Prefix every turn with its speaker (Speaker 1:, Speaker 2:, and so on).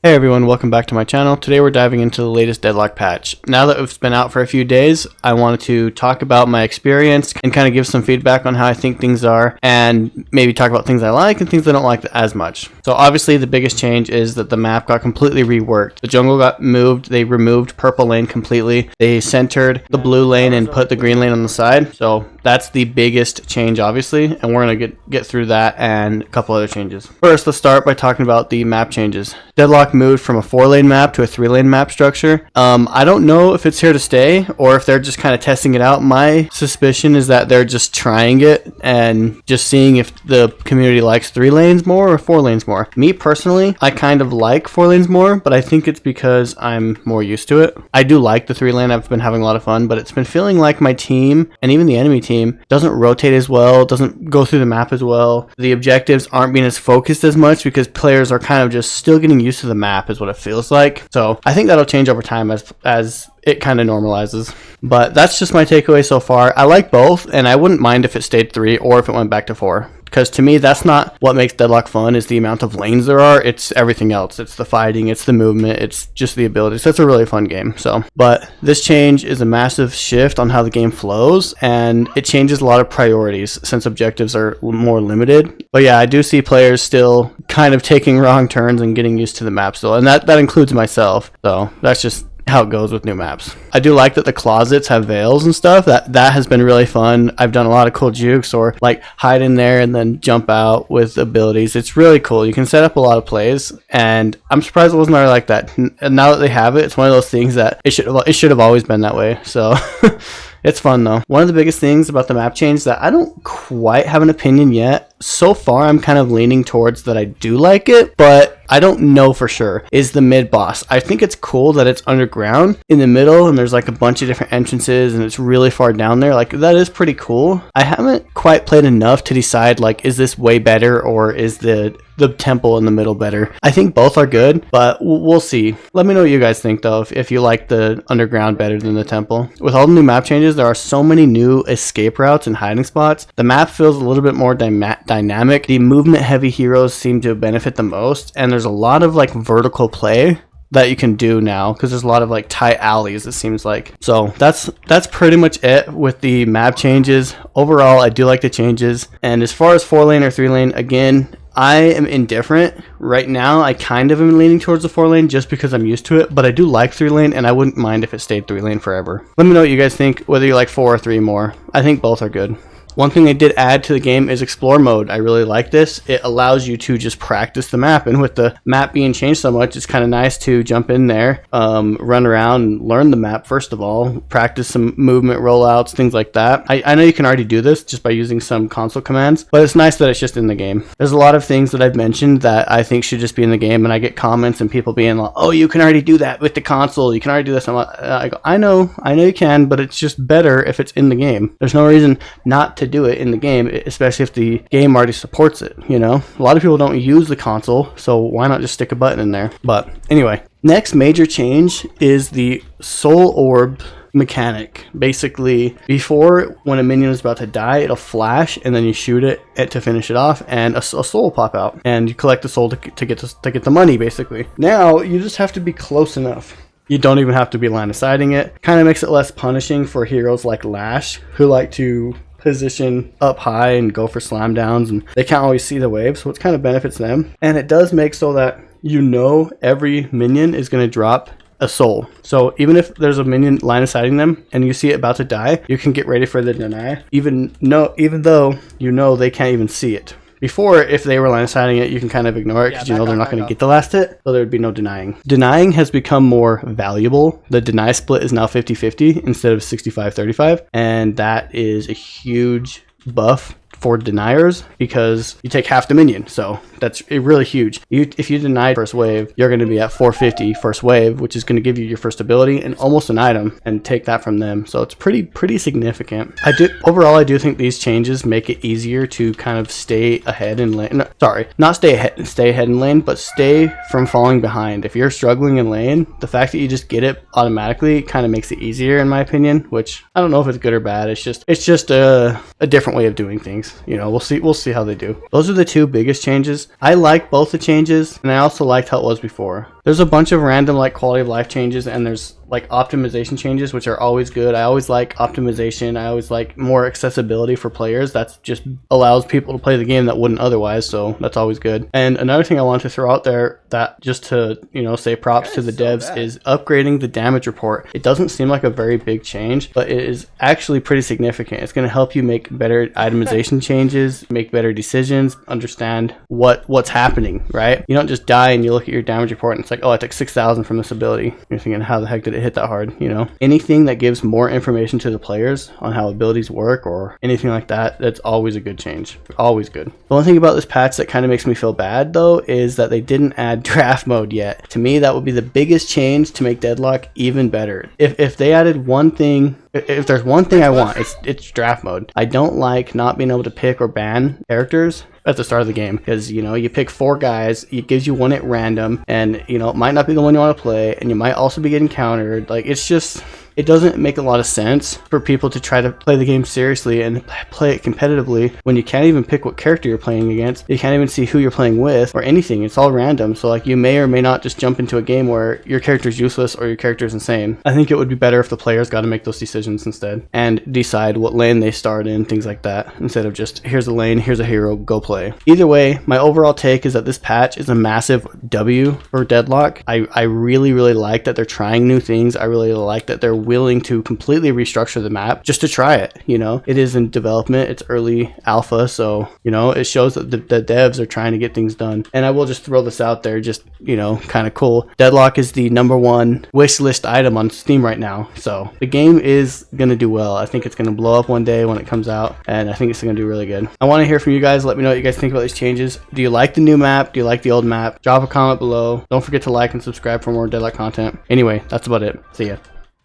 Speaker 1: Hey everyone, welcome back to my channel. Today we're diving into the latest Deadlock patch. Now that it's been out for a few days, I wanted to talk about my experience and kind of give some feedback on how I think things are and maybe talk about things I like and things I don't like as much. So obviously the biggest change is that the map got completely reworked. The jungle got moved, they removed purple lane completely, they centered the blue lane and put the green lane on the side. So that's the biggest change obviously, and we're going to get through that and a couple other changes. First, let's start by talking about the map changes. Deadlock moved from a 4-lane map to a 3-lane map structure. I don't know if it's here to stay or if they're just kind of testing it out. My suspicion is that they're just trying it and just seeing if the community likes 3 lanes more or 4 lanes more. Me personally, I kind of like 4 lanes more, but I think it's because I'm more used to it. I do like the 3 lane. I've been having a lot of fun, but it's been feeling like my team and even the enemy team doesn't rotate as well, doesn't go through the map as well. The objectives aren't being as focused as much because players are kind of just still getting used to the map is what it feels like. So I think that'll change over time as it kind of normalizes. But that's just my takeaway so far. I like both, and I wouldn't mind if it stayed 3 or if it went back to 4. Because to me, that's not what makes Deadlock fun, is the amount of lanes there are. It's everything else. It's the fighting, it's the movement, it's just the abilities. So it's a really fun game. But this change is a massive shift on how the game flows, and it changes a lot of priorities since objectives are more limited. But yeah, I do see players still kind of taking wrong turns and getting used to the map still, and that includes myself. So that's just how it goes with new maps. I do like that the closets have veils and stuff. That has been really fun. I've done a lot of cool jukes or like hide in there and then jump out with abilities. It's really cool. You can set up a lot of plays, and I'm surprised it wasn't already like that. And now that they have it, it's one of those things that it should have always been that way. So it's fun though. One of the biggest things about the map change that I don't quite have an opinion yet. So far, I'm kind of leaning towards that I do like it, but I don't know for sure, is the mid boss. I think it's cool that it's underground in the middle and there's like a bunch of different entrances and it's really far down there. Like, that is pretty cool. I haven't quite played enough to decide, like, is this way better or is the temple in the middle better? I think both are good, but we'll see. Let me know what you guys think though, if you like the underground better than the temple. With all the new map changes, there are so many new escape routes and hiding spots. The map feels a little bit more dynamic. The movement heavy heroes seem to benefit the most, and there's a lot of like vertical play that you can do now because there's a lot of like tight alleys, it seems like. So that's pretty much it with the map changes. Overall, I do like the changes. And as far as 4 lane or 3 lane, again, I am indifferent. Right now, I kind of am leaning towards the 4 lane just because I'm used to it, but I do like 3 lane, and I wouldn't mind if it stayed 3 lane forever. Let me know what you guys think, whether you like 4 or 3 more. I think both are good. One thing they did add to the game is explore mode. I really like this. It allows you to just practice the map, and with the map being changed so much, it's kind of nice to jump in there, run around and learn the map first of all, practice some movement rollouts, things like that. I know you can already do this just by using some console commands, but it's nice that it's just in the game. There's a lot of things that I've mentioned that I think should just be in the game, and I get comments and people being like, oh, you can already do that with the console, you can already do this. I go, I know you can, but it's just better if it's in the game. There's no reason not to do it in the game, especially if the game already supports it. You know, a lot of people don't use the console, so why not just stick a button in there? But anyway, next major change is the soul orb mechanic. Basically, before, when a minion is about to die, it'll flash and then you shoot it to finish it off, and a soul will pop out, and you collect the soul to get the money. Basically, now you just have to be close enough. You don't even have to be line of sighting it. Kind of makes it less punishing for heroes like Lash, who like to position up high and go for slam downs, and they can't always see the wave, so it kind of benefits them. And it does make so that you know every minion is going to drop a soul. So even if there's a minion line of sighting them and you see it about to die, you can get ready for the deny, even though you know they can't even see it. Before, if they were line of sighting it, you can kind of ignore it because you know they're not going to get the last hit, so there would be no denying. Denying has become more valuable. The deny split is now 50-50 instead of 65-35, and that is a huge buff for deniers because you take half the minion, so that's really huge. If you deny first wave, you're going to be at 450 first wave, which is going to give you your first ability and almost an item, and take that from them. So it's pretty significant. Overall, I do think these changes make it easier to kind of stay ahead in lane. No, sorry, not stay ahead in lane, but stay from falling behind. If you're struggling in lane, the fact that you just get it automatically kind of makes it easier, in my opinion. Which I don't know if it's good or bad. It's just a different way of doing things. things. You know, we'll see how they do. Those are the two biggest changes. I like both the changes, and I also liked how it was before. There's a bunch of random like quality of life changes, and there's like optimization changes, which are always good. I always like optimization. I always like more accessibility for players. That's just allows people to play the game that wouldn't otherwise, so that's always good. And another thing I want to throw out there, that just to, you know, say props to the devs, is upgrading the damage report. It doesn't seem like a very big change, but it is actually pretty significant. It's going to help you make better itemization changes, make better decisions, understand what's happening, right? You don't just die and you look at your damage report and it's like, oh, I took 6,000 from this ability. You're thinking, how the heck did it hit that hard? You know, anything that gives more information to the players on how abilities work or anything like that, that's always a good change. Always good. The only thing about this patch that kind of makes me feel bad though is that they didn't add draft mode yet. To me, that would be the biggest change to make Deadlock even better. If they added one thing, if there's one thing I want, it's draft mode. I don't like not being able to pick or ban characters at the start of the game, because, you know, you pick 4 guys, it gives you one at random, and, you know, it might not be the one you want to play, and you might also be getting countered. Like, it's just, it doesn't make a lot of sense for people to try to play the game seriously and play it competitively when you can't even pick what character you're playing against. You can't even see who you're playing with or anything. It's all random. So like, you may or may not just jump into a game where your character's useless or your character's insane. I think it would be better if the players got to make those decisions instead and decide what lane they start in, things like that, instead of just, here's a lane, here's a hero, go play. Either way, my overall take is that this patch is a massive W for Deadlock. I really, really like that they're trying new things. I really like that they're willing to completely restructure the map just to try it. You know, it is in development, it's early alpha, so, you know, it shows that the devs are trying to get things done. And I will just throw this out there, just, you know, kind of cool. Deadlock is the #1 wish list item on Steam right now, so the game is gonna do well. I think it's gonna blow up one day when it comes out, and I think it's gonna do really good. I want to hear from you guys. Let me know what you guys think about these changes. Do you like the new map? Do you like the old map? Drop a comment below. Don't forget to like and subscribe for more Deadlock content. Anyway, that's about it. See ya.